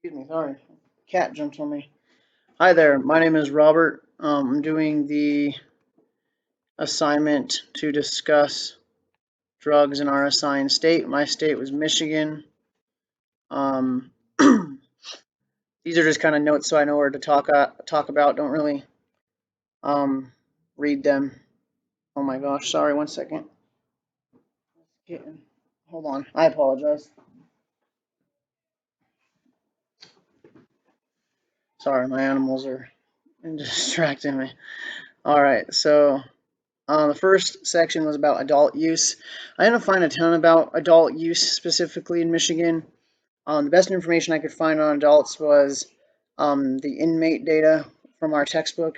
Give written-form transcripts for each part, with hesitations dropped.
Excuse me, sorry. Cat jumped on me. Hi there, my name is Robert. I'm doing the assignment to discuss drugs in our assigned state. My state was Michigan. Um, these are just kind of notes so I know where to talk about. Don't really um, read them. Oh my gosh, sorry, one second. Hold on, I apologize. Sorry, my animals are distracting me. All right, so the first section was about adult use. I didn't find a ton about adult use specifically in Michigan. The best information I could find on adults was the inmate data from our textbook.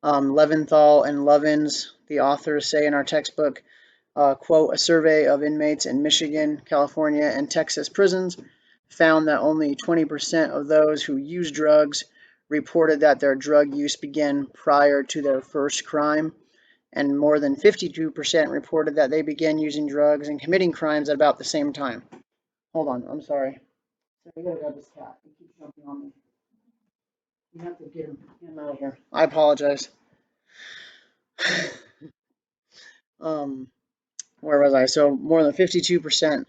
Leventhal and Lovins, the authors, say in our textbook, quote, a survey of inmates in Michigan, California, and Texas prisons found that only 20% of those who use drugs reported that their drug use began prior to their first crime, and more than 52% reported that they began using drugs and committing crimes at about the same time. Hold on, I'm sorry. I gotta grab this cat. He keeps jumping on me. You have to get him out of here. I apologize. Um, where was I? So more than 52%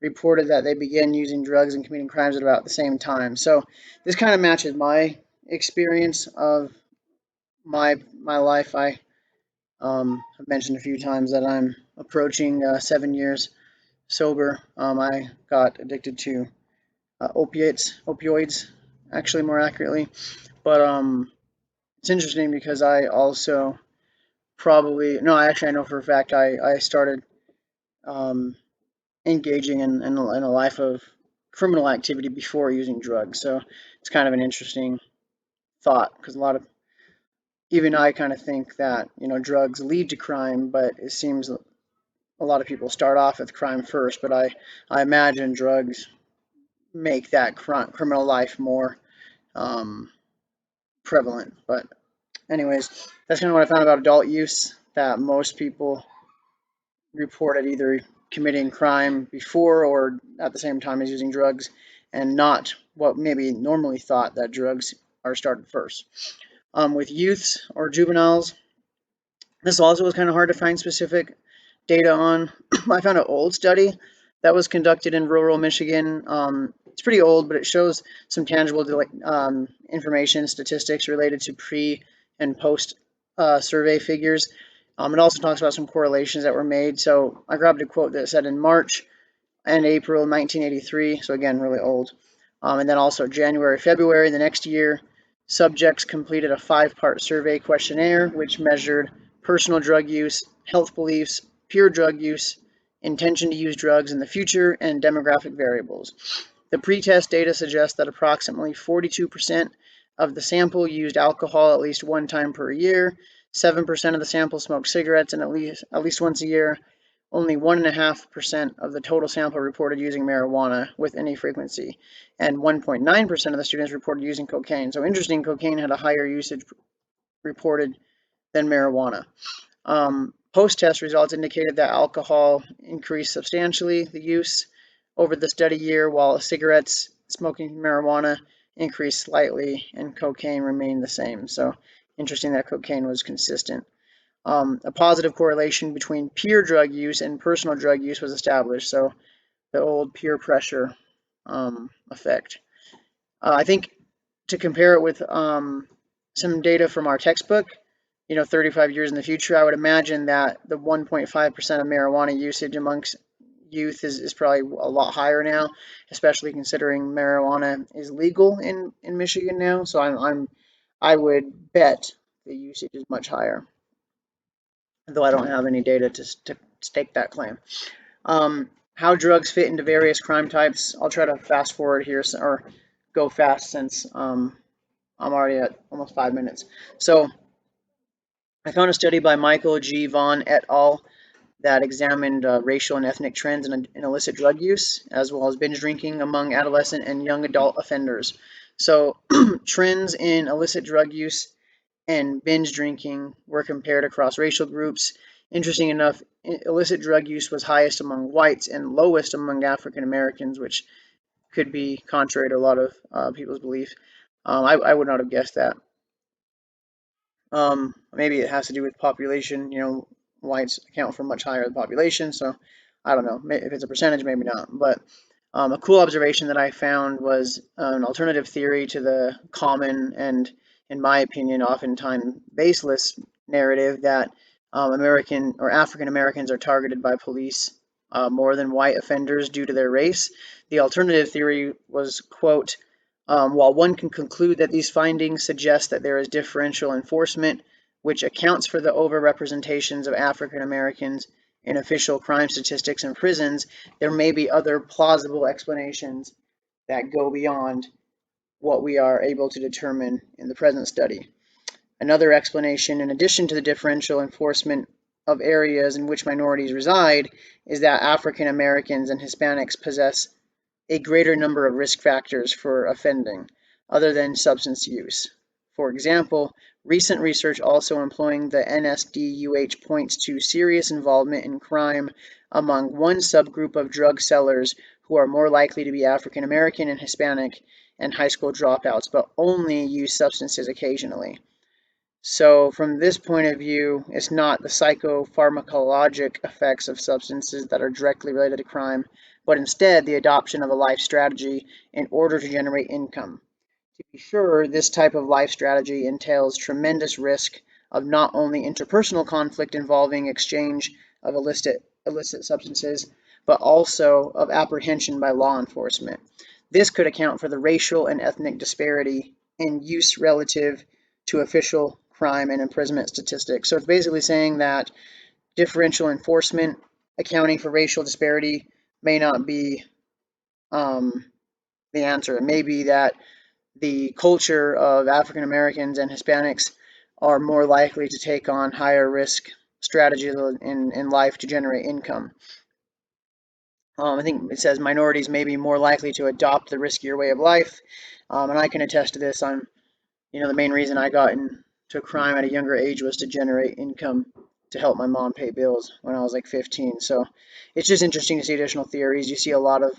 reported that they began using drugs and committing crimes at about the same time. So this kind of matches my experience of my life. I have mentioned a few times that I'm approaching 7 years sober. I got addicted to opioids, actually more accurately. But it's interesting because I also probably no, actually I know for a fact I started um, engaging in a life of criminal activity before using drugs. So it's kind of an interesting thought because a lot of even I kind of think that drugs lead to crime, but it seems a lot of people start off with crime first. But I imagine drugs make that criminal life more um, prevalent. But anyways, that's kind of what I found about adult use. That most people reported either committing crime before or at the same time as using drugs, and not what maybe normally thought that drugs are started first. With youths or juveniles, this also was kind of hard to find specific data on. I found an old study that was conducted in rural Michigan. It's pretty old, but it shows some tangible information, statistics related to pre and post survey figures. It also talks about some correlations that were made. So I grabbed a quote that said in March and April 1983, so again, really old. And then also January, February the next year, subjects completed a 5-part survey questionnaire which measured personal drug use, health beliefs, peer drug use, intention to use drugs in the future, and demographic variables. The pretest data suggests that approximately 42% of the sample used alcohol at least one time per year, 7% of the sample smoked cigarettes and at least once a year, only 1.5% of the total sample reported using marijuana with any frequency, and 1.9% of the students reported using cocaine. So interesting, cocaine had a higher usage reported than marijuana. Post-test results indicated that alcohol increased substantially the use over the study year, while cigarettes, smoking marijuana increased slightly, and cocaine remained the same. So interesting that cocaine was consistent. A positive correlation between peer drug use and personal drug use was established. So the old peer pressure effect. I think to compare it with some data from our textbook, 35 years in the future, I would imagine that the 1.5% of marijuana usage amongst youth is probably a lot higher now, especially considering marijuana is legal in Michigan now. So I would bet the usage is much higher, though I don't have any data to stake that claim. How drugs fit into various crime types. I'll try to fast forward here or go fast since I'm already at almost 5 minutes. So I found a study by Michael G. Vaughn et al. That examined racial and ethnic trends in illicit drug use, as well as binge drinking among adolescent and young adult offenders. So trends in illicit drug use and binge drinking were compared across racial groups. Interesting enough, illicit drug use was highest among whites and lowest among African Americans, which could be contrary to a lot of people's belief. I would not have guessed that. Maybe it has to do with population. Whites account for much higher population, so I don't know if it's a percentage, maybe not. But a cool observation that I found was an alternative theory to the common and, in my opinion, oftentimes baseless narrative that American or African Americans are targeted by police more than white offenders due to their race. The alternative theory was, quote, while one can conclude that these findings suggest that there is differential enforcement, which accounts for the overrepresentations of African Americans in official crime statistics in prisons, there may be other plausible explanations that go beyond what we are able to determine in the present study. Another explanation, in addition to the differential enforcement of areas in which minorities reside, is that African Americans and Hispanics possess a greater number of risk factors for offending, other than substance use. For example, recent research also employing the NSDUH points to serious involvement in crime among one subgroup of drug sellers who are more likely to be African American and Hispanic and high school dropouts, but only use substances occasionally. So from this point of view, it's not the psychopharmacologic effects of substances that are directly related to crime, but instead the adoption of a life strategy in order to generate income. To be sure, this type of life strategy entails tremendous risk of not only interpersonal conflict involving exchange of illicit substances, but also of apprehension by law enforcement. This could account for the racial and ethnic disparity in use relative to official crime and imprisonment statistics. So it's basically saying that differential enforcement accounting for racial disparity may not be the answer. It may be that the culture of African Americans and Hispanics are more likely to take on higher risk strategies in life to generate income. I think it says minorities may be more likely to adopt the riskier way of life, and I can attest to this. The main reason I got into crime at a younger age was to generate income to help my mom pay bills when I was like 15. So it's just interesting to see additional theories. You see a lot of,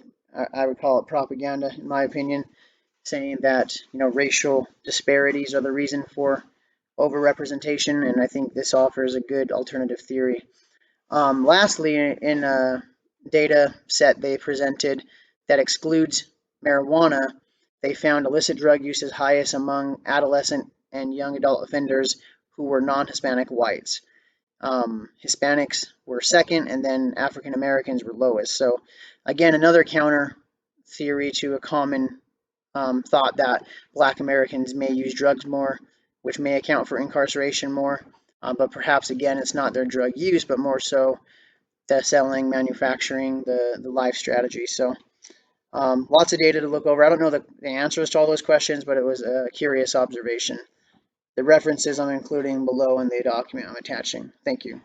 I would call it propaganda, in my opinion, saying that racial disparities are the reason for overrepresentation, and I think this offers a good alternative theory. Lastly, in a data set they presented that excludes marijuana, they found illicit drug use is highest among adolescent and young adult offenders who were non-Hispanic whites. Hispanics were second, and then African Americans were lowest. So again, another counter theory to a common thought that Black Americans may use drugs more, which may account for incarceration more. But perhaps again, it's not their drug use, but more so the selling, manufacturing, the life strategy. So lots of data to look over. I don't know the answers to all those questions, but it was a curious observation. The references I'm including below in the document I'm attaching. Thank you.